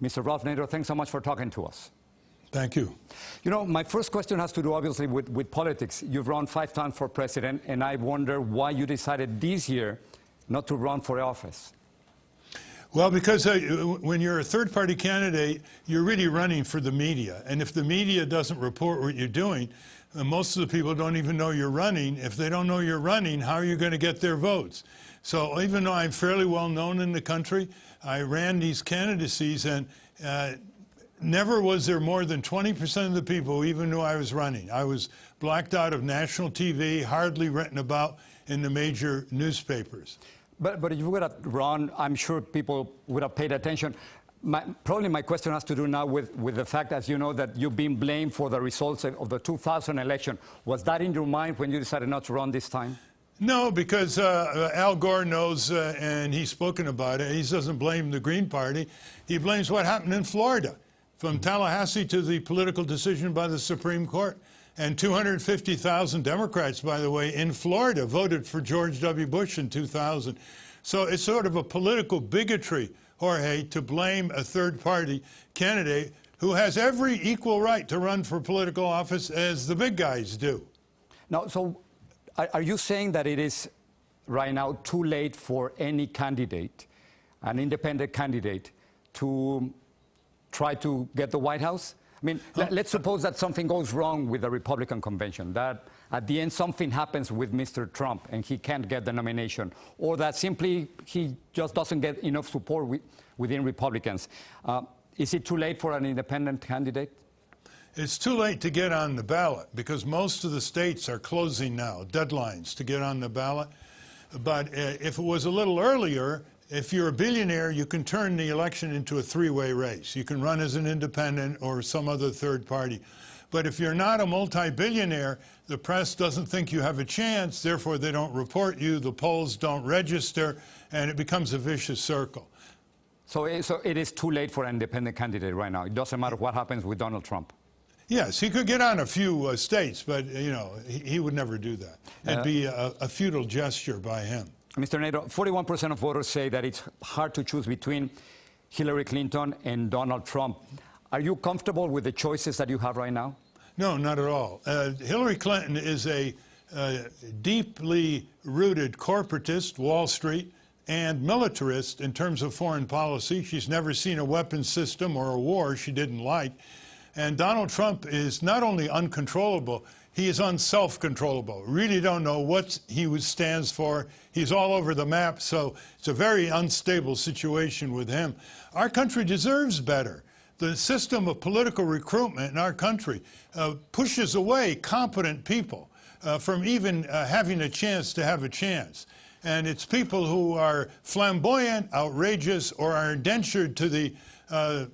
Mr. Ralph Nader, thanks so much for talking to us. Thank you. You know, my first question has to do, obviously, with politics. You've run 5 times for president, and I wonder why you decided this year not to run for office. Well, because when you're a third-party candidate, you're really running for the media. And if the media doesn't report what you're doing, most of the people don't even know you're running. If they don't know you're running, how are you going to get their votes? So even though I'm fairly well known in the country, I ran these candidacies, and never was there more than 20% of the people who even knew I was running. I was blacked out of national TV, hardly written about in the major newspapers. But if you would have run, I'm sure people would have paid attention. Probably my question has to do now with the fact, as you know, that you've been blamed for the results of the 2000 election. Was that in your mind when you decided not to run this time? No, because Al Gore knows, and he's spoken about it. He doesn't blame the Green Party. He blames what happened in Florida, from Tallahassee to the political decision by the Supreme Court. And 250,000 Democrats, by the way, in Florida voted for George W. Bush in 2000. So it's sort of a political bigotry, Jorge, to blame a third-party candidate who has every equal right to run for political office as the big guys do. Now, so are you saying that it is right now too late for any candidate, an independent candidate, to try to get the White House? I mean, let's suppose that something goes wrong with the Republican convention, that at the end something happens with Mr. Trump and he can't get the nomination, or that simply he just doesn't get enough support within Republicans. Is it too late for an independent candidate? It's too late to get on the ballot because most of the states are closing now, deadlines to get on the ballot. But if it was a little earlier, if you're a billionaire, you can turn the election into a 3-way race. You can run as an independent or some other third party. But if you're not a multi-billionaire, the press doesn't think you have a chance, therefore they don't report you, the polls don't register, and it becomes a vicious circle. So it is too late for an independent candidate right now. It doesn't matter what happens with Donald Trump. Yes, he could get on a few states, but you know, he would never do that. It'd be a futile gesture by him. Mr. Nader, 41% of voters say that it's hard to choose between Hillary Clinton and Donald Trump. Are you comfortable with the choices that you have right now? No, not at all. Hillary Clinton is a deeply rooted corporatist, Wall Street, and militarist in terms of foreign policy. She's never seen a weapons system or a war she didn't like. And Donald Trump is not only uncontrollable, he is unself-controllable. Really don't know what he stands for. He's all over the map, so it's a very unstable situation with him. Our country deserves better. The system of political recruitment in our country pushes away competent people from even having a chance to have a chance. And it's people who are flamboyant, outrageous, or are indentured to the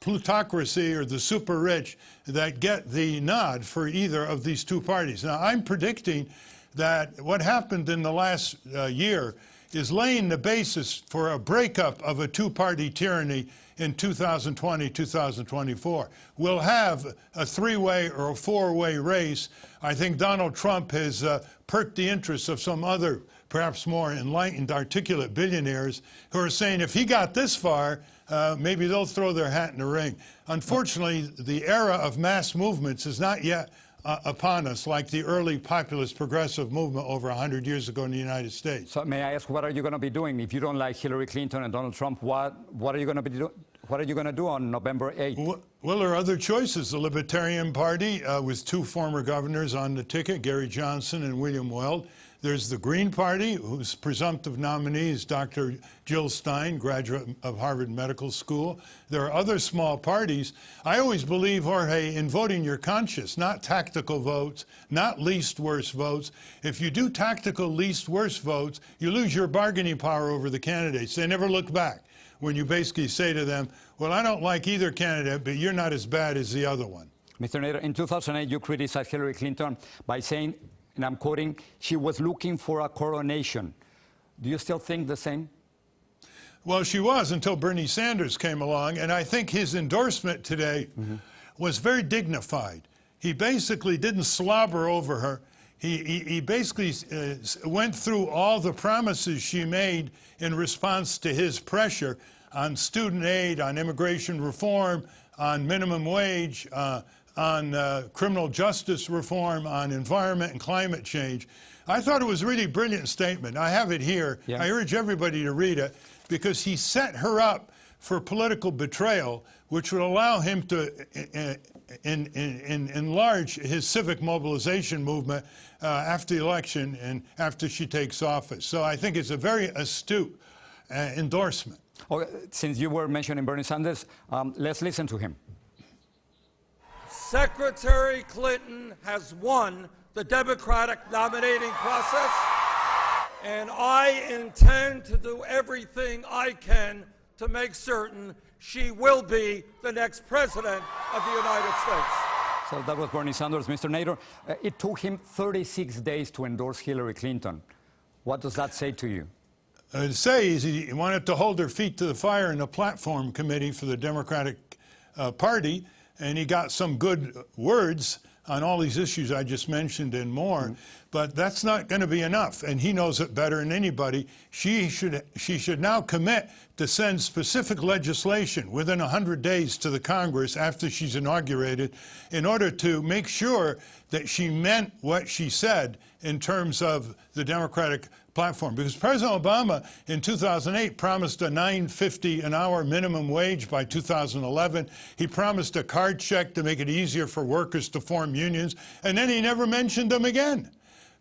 plutocracy or the super rich that get the nod for either of these two parties. Now, I'm predicting that what happened in the last year is laying the basis for a breakup of a two-party tyranny in 2020, 2024. We'll have a 3-way or a 4-way race. I think Donald Trump has perked the interests of some other, perhaps more enlightened, articulate billionaires who are saying if he got this far, maybe they'll throw their hat in the ring. Unfortunately, the era of mass movements is not yet upon us like the early populist progressive movement over 100 years ago in the United States. So may I ask, what are you going to be doing if you don't like Hillary Clinton and Donald Trump? What are you going to be doing? What are you going to do on November 8th? Well, there are other choices. The Libertarian Party with 2 former governors on the ticket, Gary Johnson and William Weld. There's the Green Party, whose presumptive nominee is Dr. Jill Stein, graduate of Harvard Medical School. There are other small parties. I always believe, Jorge, in voting your conscience, not tactical votes, not least worst votes. If you do tactical least worst votes, you lose your bargaining power over the candidates. They never look back when you basically say to them, well, I don't like either candidate, but you're not as bad as the other one. Mr. Nader, in 2008, you criticized Hillary Clinton by saying, and I'm quoting, she was looking for a coronation. Do you still think the same? Well, she was until Bernie Sanders came along, and I think his endorsement today was very dignified. He basically didn't slobber over her. He basically went through all the promises she made in response to his pressure. on student aid, on immigration reform, on minimum wage, on criminal justice reform, on environment and climate change. I thought it was a really brilliant statement. I have it here. Yeah. I urge everybody to read it because he set her up for political betrayal, which would allow him to enlarge his civic mobilization movement after the election and after she takes office. So I think it's a very astute endorsement. Okay, since you were mentioning Bernie Sanders, let's listen to him. Secretary Clinton has won the Democratic nominating process, and I intend to do everything I can to make certain she will be the next president of the United States. So that was Bernie Sanders. Mr. Nader, it took him 36 days to endorse Hillary Clinton. What does that say to you? To say is he wanted to hold her feet to the fire in the platform committee for the Democratic Party, and he got some good words on all these issues I just mentioned and more, but that's not going to be enough, and he knows it better than anybody. She should now commit to send specific legislation within 100 days to the Congress after she's inaugurated in order to make sure that she meant what she said in terms of the Democratic platform. Because President Obama in 2008 promised a $9.50 an hour minimum wage by 2011. He promised a card check to make it easier for workers to form unions, and then he never mentioned them again.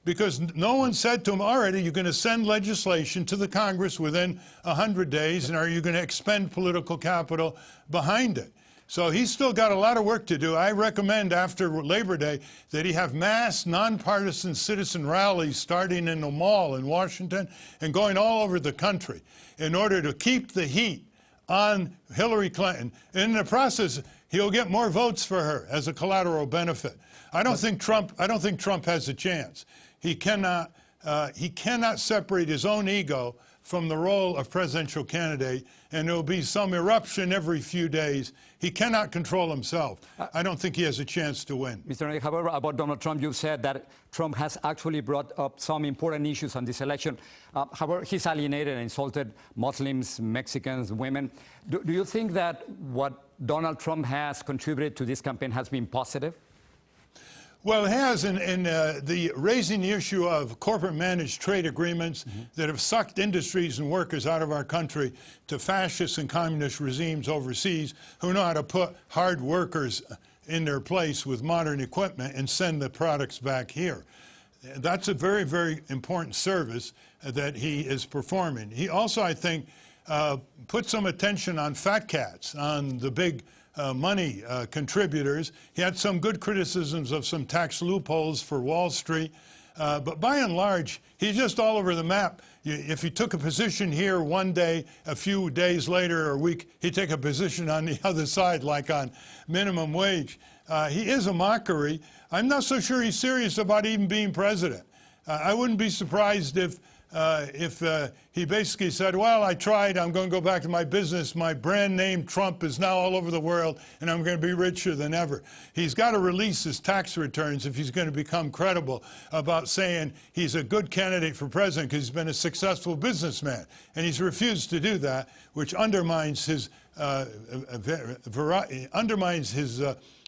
Because no one said to him, all right, are you going to send legislation to the Congress within 100 days, and are you going to expend political capital behind it? So he's still got a lot of work to do. I recommend after Labor Day that he have mass nonpartisan citizen rallies starting in the mall in Washington and going all over the country in order to keep the heat on Hillary Clinton. In the process, he'll get more votes for her as a collateral benefit. I don't think Trump has a chance. He cannot separate his own ego from the role of presidential candidate, and there will be some eruption every few days. He cannot control himself. I don't think he has a chance to win. Mr. Nader, however, about Donald Trump, you said that Trump has actually brought up some important issues on this election. However, he's alienated and insulted Muslims, Mexicans, women. Do you think that what Donald Trump has contributed to this campaign has been positive? Well, it has in the raising the issue of corporate managed trade agreements that have sucked industries and workers out of our country to fascist and communist regimes overseas who know how to put hard workers in their place with modern equipment and send the products back here. That's a very, very important service that he is performing. He also, I think, put some attention on fat cats, on the big money contributors. He had some good criticisms of some tax loopholes for Wall Street, but by and large, he's just all over the map. If he took a position here one day, a few days later or a week, he'd take a position on the other side, like on minimum wage. He is a mockery. I'm not so sure he's serious about even being president. I wouldn't be surprised if he basically said, well, I tried, I'm going to go back to my business, my brand name Trump is now all over the world, and I'm going to be richer than ever. He's got to release his tax returns if he's going to become credible about saying he's a good candidate for president because he's been a successful businessman. And he's refused to do that, which undermines his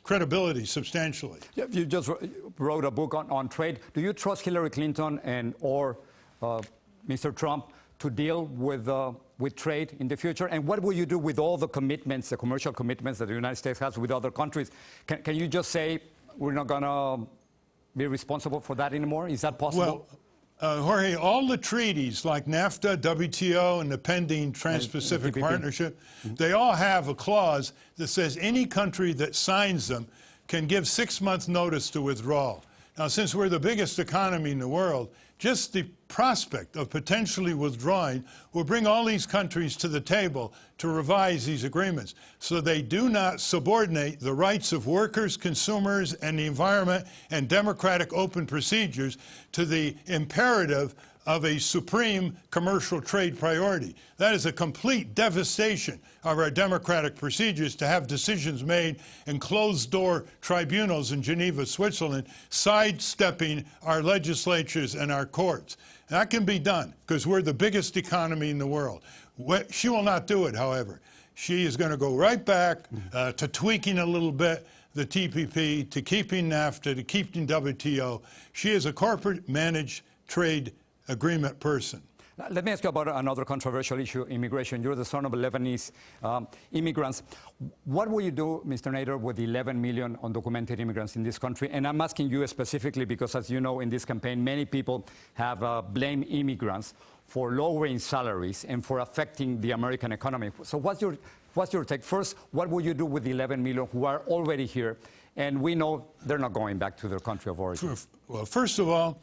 credibility substantially. Yeah, you just wrote a book on trade. Do you trust Hillary Clinton or Mr. Trump to deal with trade in the future? And what will you do with all the commitments, the commercial commitments that the United States has with other countries? Can you just say we're not going to be responsible for that anymore? Is that possible? Well, Jorge, all the treaties like NAFTA, WTO, and the pending Trans-Pacific Partnership, they all have a clause that says any country that signs them can give 6 months notice to withdrawal. Now, since we're the biggest economy in the world, just the prospect of potentially withdrawing will bring all these countries to the table to revise these agreements so they do not subordinate the rights of workers, consumers, and the environment and democratic open procedures to the imperative of a supreme commercial trade priority. That is a complete devastation of our democratic procedures to have decisions made in closed-door tribunals in Geneva, Switzerland, sidestepping our legislatures and our courts. That can be done because we're the biggest economy in the world. She will not do it, however. She is going to go right back to tweaking a little bit the TPP, to keeping NAFTA, to keeping WTO. She is a corporate managed trade agreement person. Let me ask you about another controversial issue, immigration. You're the son of Lebanese immigrants. What will you do, Mr. Nader, with 11 million undocumented immigrants in this country? And I'm asking you specifically because, as you know, in this campaign, many people have blamed immigrants for lowering salaries and for affecting the American economy. So what's your take? First, what will you do with the 11 million who are already here? And we know they're not going back to their country of origin. Well, first of all,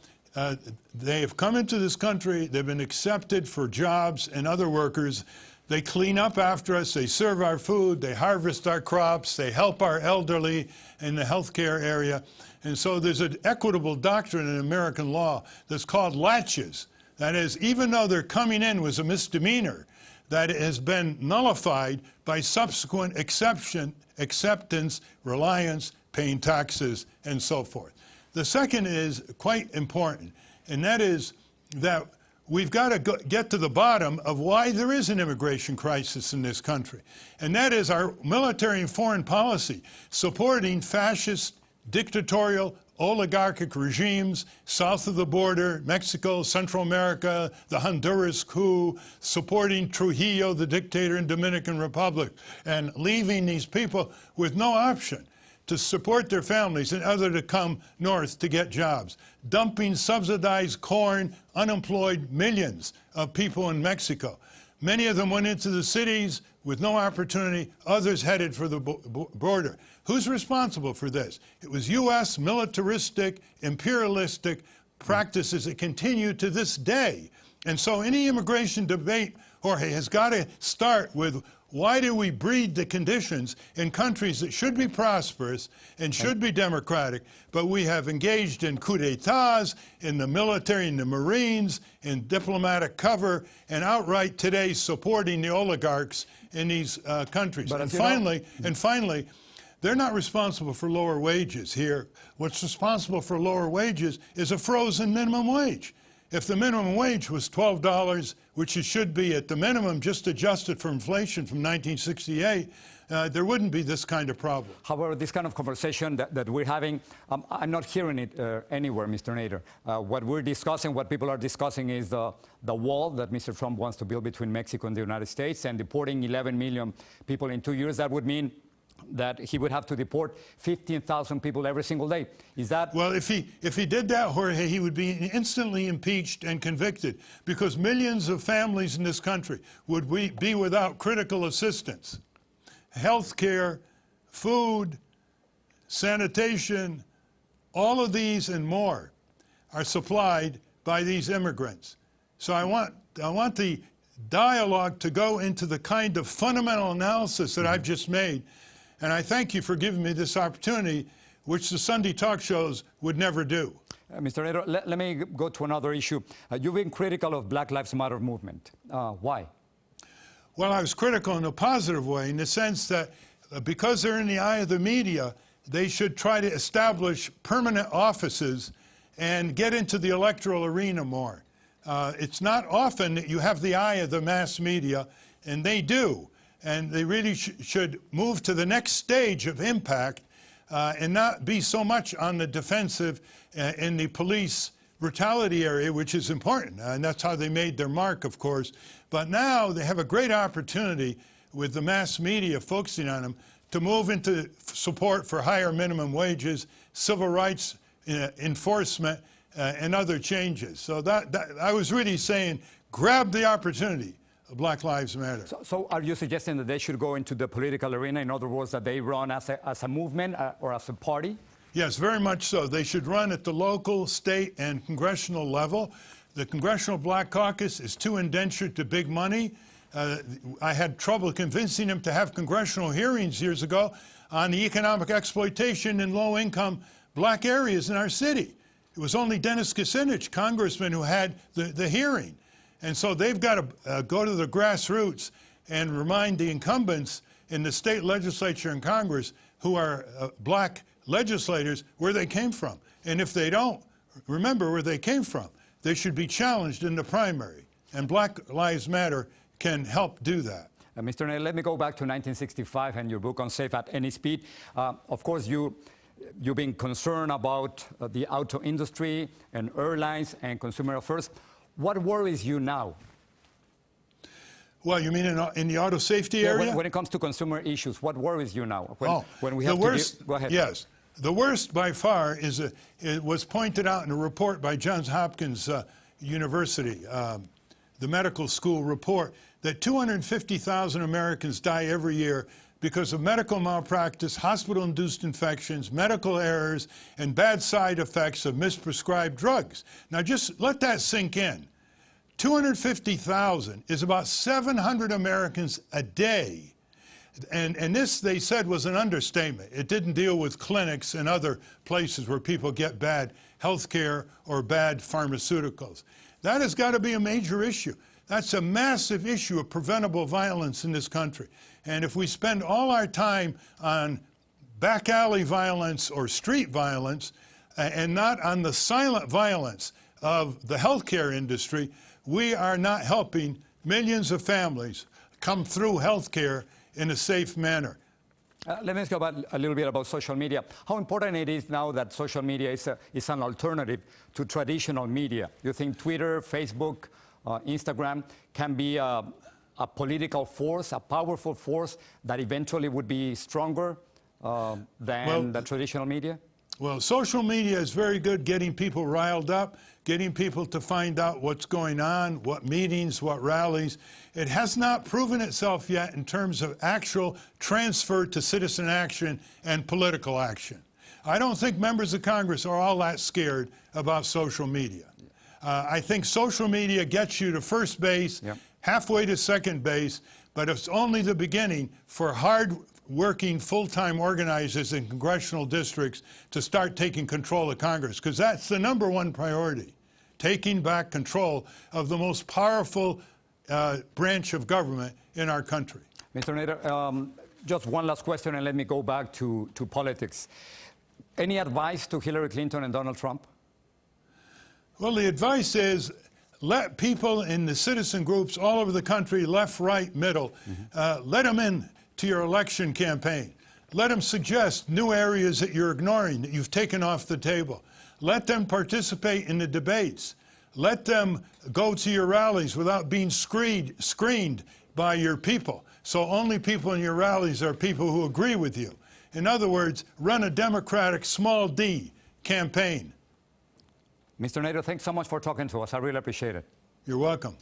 they have come into this country, they've been accepted for jobs and other workers. They clean up after us, they serve our food, they harvest our crops, they help our elderly in the healthcare area. And so there's an equitable doctrine in American law that's called laches. That is, even though their coming in was a misdemeanor, that has been nullified by subsequent acceptance, reliance, paying taxes, and so forth. The second is quite important, and that is that we've got to get to the bottom of why there is an immigration crisis in this country. And that is our military and foreign policy supporting fascist, dictatorial, oligarchic regimes south of the border, Mexico, Central America, the Honduras coup, supporting Trujillo, the dictator in Dominican Republic, and leaving these people with no option to support their families and other to come north to get jobs, dumping subsidized corn, unemployed millions of people in Mexico. Many of them went into the cities with no opportunity, others headed for the border. Who's responsible for this? It was U.S. militaristic, imperialistic practices that continue to this day. And so any immigration debate, Jorge, has got to start with why do we breed the conditions in countries that should be prosperous and should be democratic, but we have engaged in coup d'etats, in the military, in the Marines, in diplomatic cover, and outright today supporting the oligarchs in these countries. And finally, they're not responsible for lower wages here. What's responsible for lower wages is a frozen minimum wage. If the minimum wage was $12, which it should be at the minimum, just adjusted for inflation from 1968, there wouldn't be this kind of problem. However, this kind of conversation that we're having, I'm not hearing it anywhere, Mr. Nader. What we're discussing, what people are discussing is the wall that Mr. Trump wants to build between Mexico and the United States, and deporting 11 million people in 2 years. That would mean that he would have to deport 15,000 people every single day. Is that... Well, if he did that, Jorge, he would be instantly impeached and convicted, because millions of families in this country would be without critical assistance. Health care, food, sanitation, all of these and more are supplied by these immigrants. So I want the dialogue to go into the kind of fundamental analysis that I've just made. And I thank you for giving me this opportunity, which the Sunday talk shows would never do. Mr. Nader, let me go to another issue. You've been critical of Black Lives Matter movement. Why? Well, I was critical in a positive way, in the sense that because they're in the eye of the media, they should try to establish permanent offices and get into the electoral arena more. It's not often that you have the eye of the mass media, and they do. And they really should move to the next stage of impact and not be so much on the defensive in the police brutality area, which is important. And that's how they made their mark, of course. But now they have a great opportunity with the mass media focusing on them to move into support for higher minimum wages, civil rights enforcement, and other changes. So that I was really saying, grab the opportunity. Black Lives Matter. So are you suggesting that they should go into the political arena? In other words, that they run as a movement or as a party? Yes, very much so. They should run at the local, state, and congressional level. The Congressional Black Caucus is too indentured to big money. I had trouble convincing them to have congressional hearings years ago on the economic exploitation in low-income black areas in our city. It was only Dennis Kucinich, congressman, who had the hearing. And so they've got to go to the grassroots and remind the incumbents in the state legislature and Congress who are black legislators where they came from. And if they don't remember where they came from, they should be challenged in the primary. And Black Lives Matter can help do that. Mr. Nader, let me go back to 1965 and your book on Safe at Any Speed. Of course, you've been concerned about the auto industry and airlines and consumer affairs. What worries you now? Well, you mean in the auto safety area? When it comes to consumer issues, what worries you now? When we have worst, go ahead. Yes. The worst by far it was pointed out in a report by Johns Hopkins University, the medical school report, that 250,000 Americans die every year because of medical malpractice, hospital-induced infections, medical errors, and bad side effects of misprescribed drugs. Now just let that sink in. 250,000 is about 700 Americans a day. And this, they said, was an understatement. It didn't deal with clinics and other places where people get bad health care or bad pharmaceuticals. That has got to be a major issue. That's a massive issue of preventable violence in this country. And if we spend all our time on back alley violence or street violence and not on the silent violence of the healthcare industry, we are not helping millions of families come through healthcare in a safe manner. Let me ask you a little bit about social media. How important it is now that social media is an alternative to traditional media? You think Twitter, Facebook, Instagram can be a political force, a powerful force that eventually would be stronger than the traditional media? Well, social media is very good getting people riled up, getting people to find out what's going on, what meetings, what rallies. It has not proven itself yet in terms of actual transfer to citizen action and political action. I don't think members of Congress are all that scared about social media. I think social media gets you to first base, halfway to second base, but it's only the beginning for hard-working, full-time organizers in congressional districts to start taking control of Congress, because that's the #1 priority, taking back control of the most powerful branch of government in our country. Mr. Nader, just one last question, and let me go back to politics. Any advice to Hillary Clinton and Donald Trump? Well, the advice is let people in the citizen groups all over the country, left, right, middle, let them in to your election campaign. Let them suggest new areas that you're ignoring, that you've taken off the table. Let them participate in the debates. Let them go to your rallies without being screened by your people. So only people in your rallies are people who agree with you. In other words, run a democratic small d campaign. Mr. Nader, thanks so much for talking to us. I really appreciate it. You're welcome.